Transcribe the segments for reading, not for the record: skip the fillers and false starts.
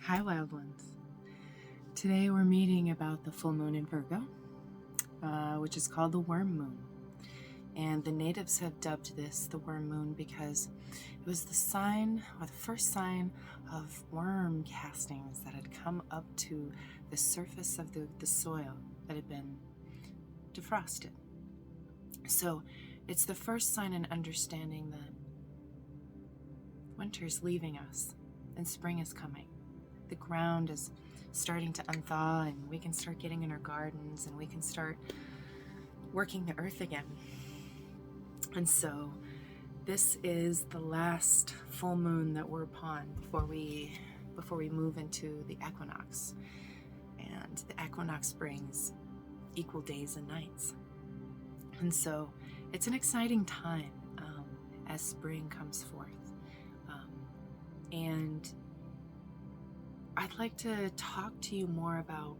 Hi, wild ones. Today we're meeting about the full moon in Virgo, which is called the worm moon. And the natives have dubbed this the worm moon because it was the sign, or the first sign of worm castings that had come up to the surface of the soil that had been defrosted. So it's the first sign in understanding that winter's leaving us and spring is coming. The ground is starting to unthaw, and we can start getting in our gardens, and we can start working the earth again. And so this is the last full moon that we're upon before we move into the equinox. And the equinox brings equal days and nights. And so it's an exciting time as spring comes forth. And I'd like to talk to you more about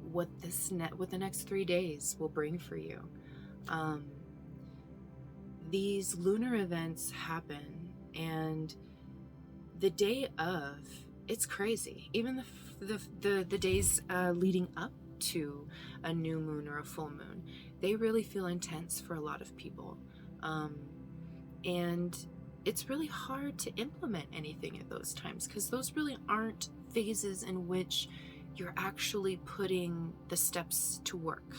what the next 3 days will bring for you. These lunar events happen, and the day of, it's crazy. Even the days leading up to a new moon or a full moon, they really feel intense for a lot of people. And it's really hard to implement anything at those times because those really aren't phases in which you're actually putting the steps to work.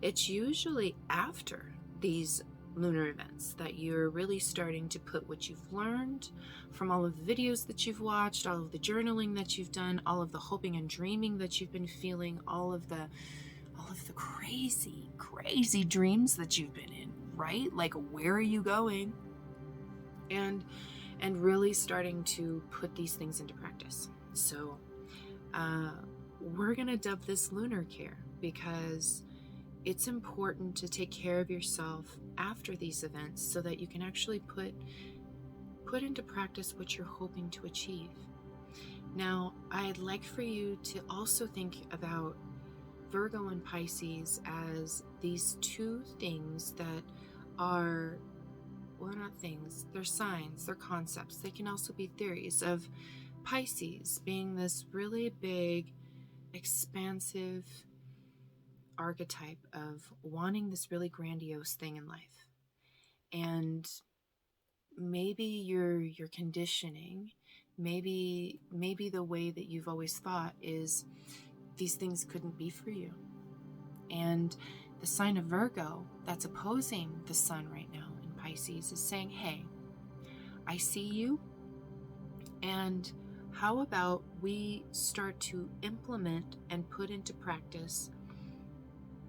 It's usually after these lunar events that you're really starting to put what you've learned from all of the videos that you've watched, all of the journaling that you've done, all of the hoping and dreaming that you've been feeling, all of the crazy dreams that you've been in, right? Like, where are you going? And really starting to put these things into practice. So we're going to dub this lunar care because it's important to take care of yourself after these events so that you can actually put into practice what you're hoping to achieve. Now, I'd like for you to also think about Virgo and Pisces as these two things that are, well, not things, they're signs, they're concepts. They can also be theories of Pisces being this really big, expansive archetype of wanting this really grandiose thing in life. And maybe your conditioning, maybe the way that you've always thought is these things couldn't be for you. And the sign of Virgo that's opposing the sun right now in Pisces is saying, hey, I see you, and how about we start to implement and put into practice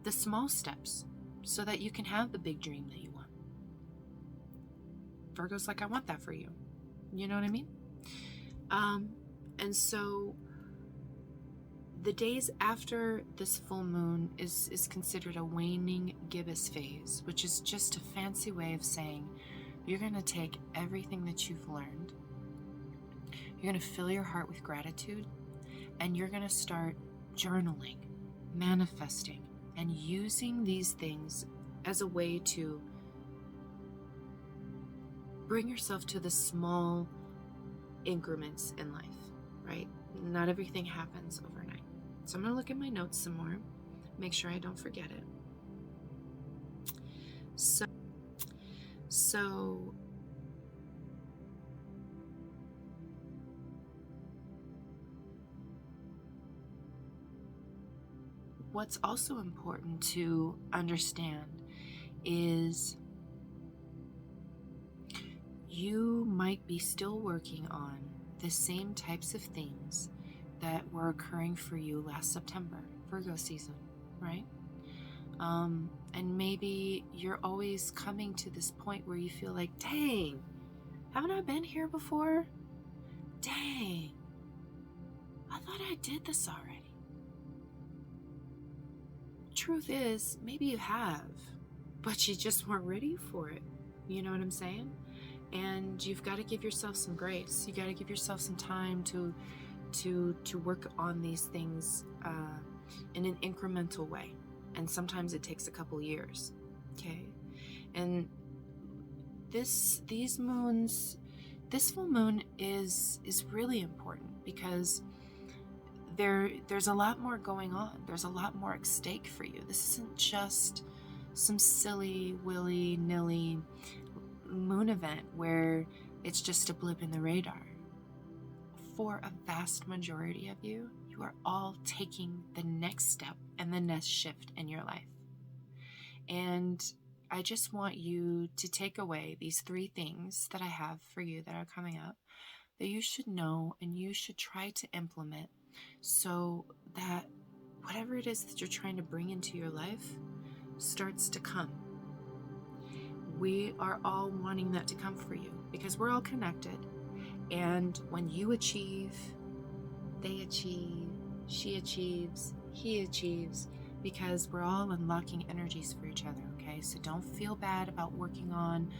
the small steps so that you can have the big dream that you want. Virgo's like, I want that for you. You know what I mean? And so the days after this full moon is considered a waning gibbous phase, which is just a fancy way of saying you're going to take everything that you've learned, you're going to fill your heart with gratitude, and you're going to start journaling, manifesting, and using these things as a way to bring yourself to the small increments in life, right? Not everything happens overnight. So I'm going to look at my notes some more, make sure I don't forget it. So what's also important to understand is you might be still working on the same types of things that were occurring for you last September, Virgo season, right? And maybe you're always coming to this point where you feel like, dang, haven't I been here before? Dang, I thought I did this already. Truth is, maybe you have, but you just weren't ready for it. You know what I'm saying? And you've got to give yourself some grace. You got to give yourself some time to work on these things in an incremental way. And sometimes it takes a couple years. Okay? And this full moon is really important because there's a lot more going on. There's a lot more at stake for you. This isn't just some silly, willy-nilly moon event where it's just a blip in the radar. For a vast majority of you, you are all taking the next step and the next shift in your life. And I just want you to take away these 3 things that I have for you that are coming up that you should know and you should try to implement so that whatever it is that you're trying to bring into your life starts to come. We are all wanting that to come for you because we're all connected. And when you achieve, they achieve, she achieves, he achieves, because we're all unlocking energies for each other, okay? So don't feel bad about working on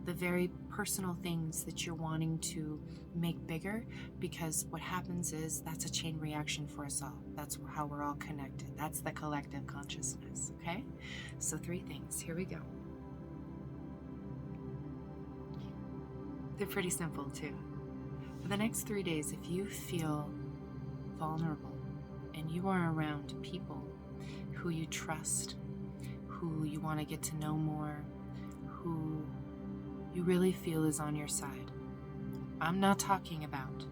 the very personal things that you're wanting to make bigger, because what happens is that's a chain reaction for us all. That's how we're all connected. That's the collective consciousness, okay? So 3 things. Here we go. They're pretty simple too. For the next 3 days, if you feel vulnerable and you are around people who you trust, who you want to get to know more, who you really feel is on your side. I'm not talking about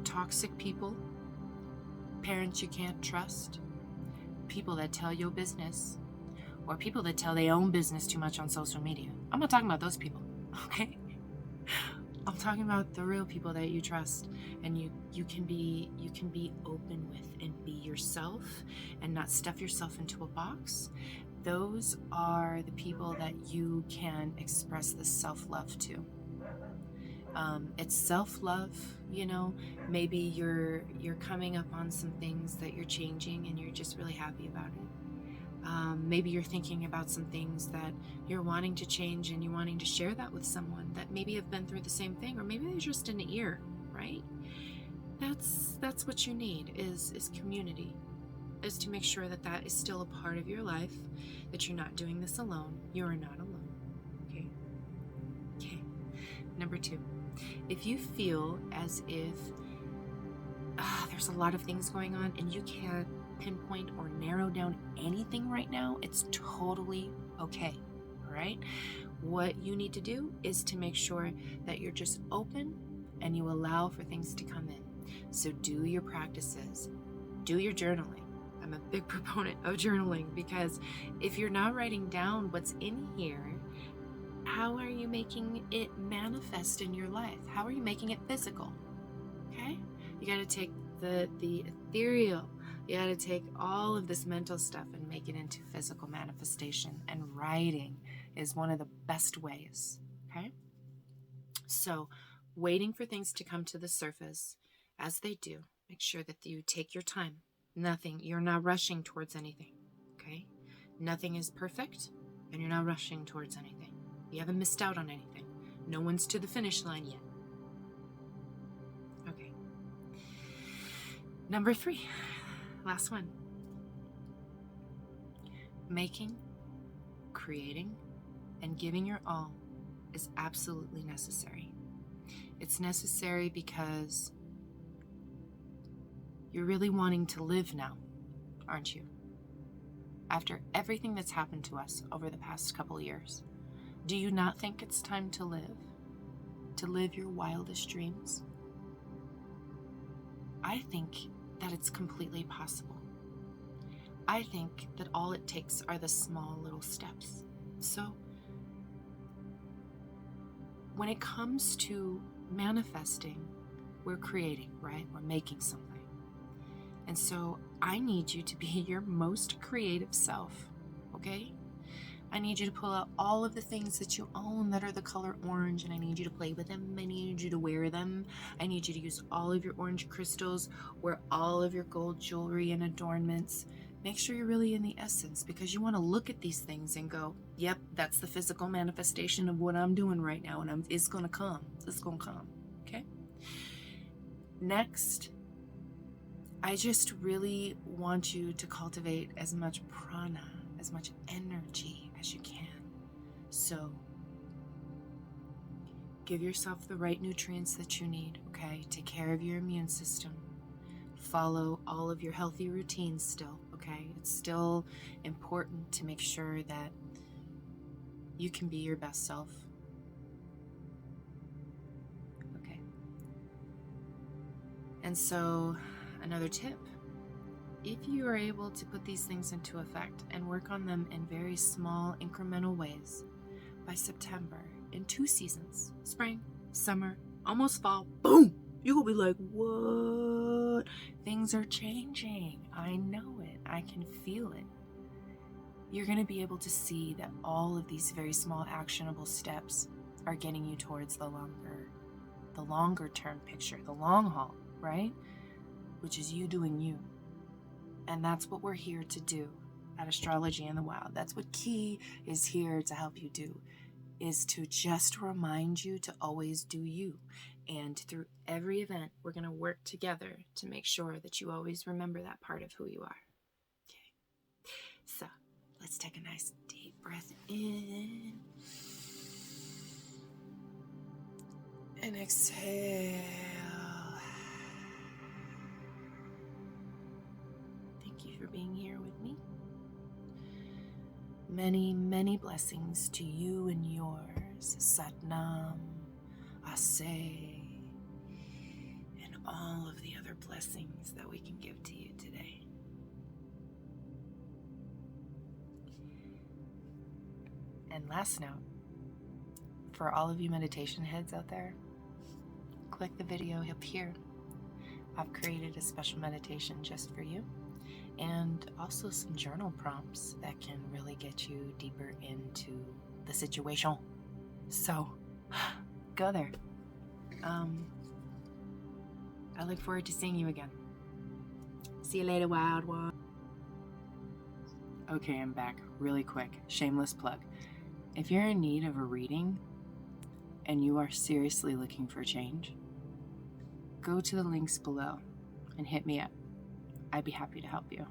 toxic people, parents you can't trust, people that tell your business, or people that tell their own business too much on social media. I'm not talking about those people, okay? I'm talking about the real people that you trust and you can be open with and be yourself and not stuff yourself into a box. Those are the people that you can express the self-love to. It's self-love, you know. Maybe you're coming up on some things that you're changing and you're just really happy about it. Maybe you're thinking about some things that you're wanting to change and you're wanting to share that with someone that maybe have been through the same thing, or maybe they're just in the ear, right? That's what you need is community, is to make sure that that is still a part of your life, that you're not doing this alone. You are not alone, okay? Okay. Number 2, if you feel as if there's a lot of things going on and you can't pinpoint or narrow down anything right now, it's totally okay, all right? What you need to do is to make sure that you're just open and you allow for things to come in. So do your practices, do your journaling. I'm a big proponent of journaling, because if you're not writing down what's in here, how are you making it manifest in your life? How are you making it physical? Okay? You got to take the ethereal, you got to take all of this mental stuff and make it into physical manifestation, and writing is one of the best ways, okay? So waiting for things to come to the surface. As they do, make sure that you take your time. You're not rushing towards anything, okay? Nothing is perfect, and you're not rushing towards anything. You haven't missed out on anything. No one's to the finish line yet. Okay. Number 3, last one. Making, creating, and giving your all is absolutely necessary. It's necessary because you're really wanting to live now, aren't you? After everything that's happened to us over the past couple years, do you not think it's time to live? To live your wildest dreams? I think that it's completely possible. I think that all it takes are the small little steps. So, when it comes to manifesting, we're creating, right? We're making something. And so I need you to be your most creative self, okay? I need you to pull out all of the things that you own that are the color orange, and I need you to play with them. I need you to wear them. I need you to use all of your orange crystals, wear all of your gold jewelry and adornments. Make sure you're really in the essence, because you want to look at these things and go, yep, that's the physical manifestation of what I'm doing right now, and it's going to come. It's going to come, okay? Next, I just really want you to cultivate as much prana, as much energy as you can. So give yourself the right nutrients that you need, okay? Take care of your immune system. Follow all of your healthy routines still, okay? It's still important to make sure that you can be your best self. Okay. And so, another tip. If you are able to put these things into effect and work on them in very small, incremental ways, by September, in 2 seasons, spring, summer, almost fall, boom! You will be like, what? Things are changing. I know it. I can feel it. You're going to be able to see that all of these very small, actionable steps are getting you towards the longer term picture, the long haul, right? Which is you doing you. And that's what we're here to do at Astrology in the Wild. That's what Key is here to help you do, is to just remind you to always do you. And through every event, we're going to work together to make sure that you always remember that part of who you are. Okay. So let's take a nice deep breath in. And exhale. Thank you for being here with me. Many, many blessings to you and yours. Sat Nam, Ase, and all of the other blessings that we can give to you today. And last note, for all of you meditation heads out there, click the video up here. I've created a special meditation just for you, and also some journal prompts that can really get you deeper into the situation. So, go there. I look forward to seeing you again. See you later, wild one. Okay, I'm back. Really quick. Shameless plug. If you're in need of a reading and you are seriously looking for change, go to the links below and hit me up. I'd be happy to help you.